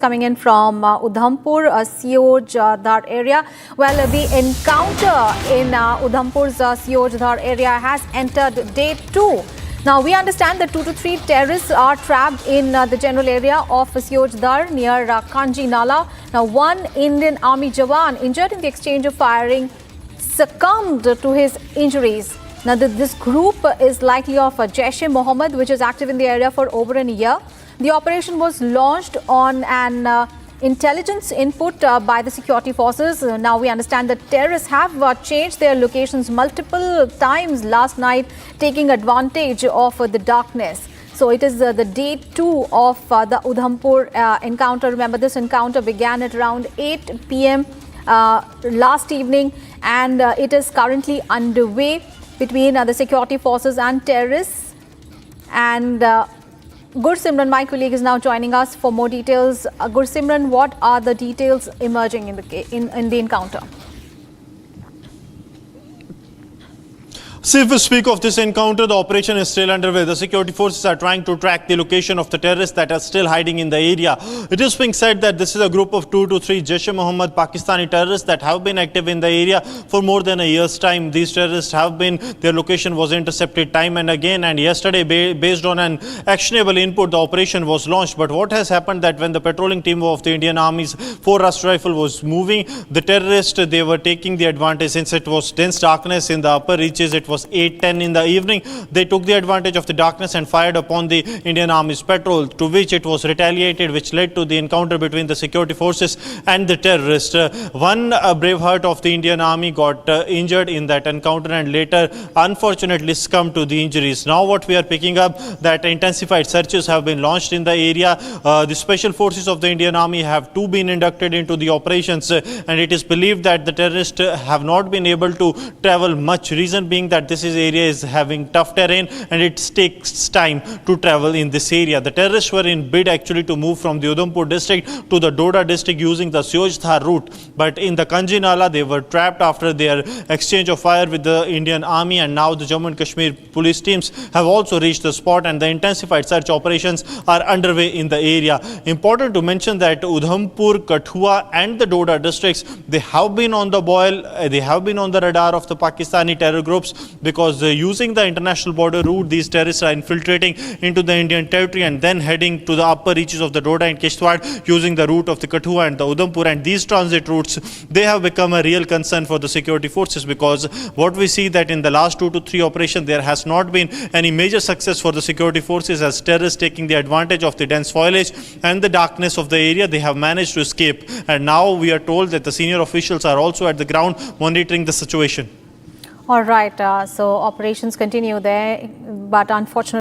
Coming in from Udhampur, Seoj Dhar area. Well, the encounter in Udhampur's Seoj Dhar area has entered day 2. Now, we understand that 2 to 3 terrorists are trapped in the general area of Seoj Dhar near Kanji Nala. Now, one Indian Army Jawan injured in the exchange of firing succumbed to his injuries. Now, this group is likely of Jaish-e-Mohammed, which is active in the area for over a year. The operation was launched on an intelligence input by the security forces. Now we understand that terrorists have changed their locations multiple times last night, taking advantage of the darkness. So it is the day 2 of the Udhampur encounter. Remember, this encounter began at around 8 p.m. Last evening, and it is currently underway between the security forces and terrorists. And Gursimran, my colleague, is now joining us for more details. Gursimran, what are the details emerging in the encounter? See, if we speak of this encounter, the operation is still underway. The security forces are trying to track the location of the terrorists that are still hiding in the area. It is being said that this is a group of 2 to 3 Jaish-e-Mohammed Pakistani terrorists that have been active in the area for more than a year's time. These terrorists have been, their location was intercepted time and again, and yesterday, based on an actionable input, the operation was launched. But what has happened that when the patrolling team of the Indian Army's 4 rifle was moving, the terrorists, they were taking the advantage. Since it was dense darkness in the upper reaches, it was 8:10 in the evening. They took the advantage of the darkness and fired upon the Indian Army's patrol, to which it was retaliated, which led to the encounter between the security forces and the terrorists. One braveheart of the Indian Army got injured in that encounter and later unfortunately succumbed to the injuries. Now what we are picking up, that intensified searches have been launched in the area. The special forces of the Indian Army have too been inducted into the operations, and it is believed that the terrorists have not been able to travel much. Reason being that this area is having tough terrain and it takes time to travel in this area. The terrorists were in bid actually to move from the Udhampur district to the Doda district using the Seoj Dhar route, but in the Kanji Nala they were trapped after their exchange of fire with the Indian Army, and now the Jammu and Kashmir Police teams have also reached the spot and the intensified search operations are underway in the area. Important to mention that Udhampur, Kathua and the Doda districts, they have been on the boil, they have been on the radar of the Pakistani terror groups, because using the international border route, these terrorists are infiltrating into the Indian territory and then heading to the upper reaches of the Doda and Kishtwar using the route of the Kathua and the Udhampur. And these transit routes, they have become a real concern for the security forces, because what we see that in the last 2 to 3 operations, there has not been any major success for the security forces, as terrorists taking the advantage of the dense foliage and the darkness of the area, they have managed to escape. And now we are told that the senior officials are also at the ground monitoring the situation. All right, so operations continue there, but unfortunately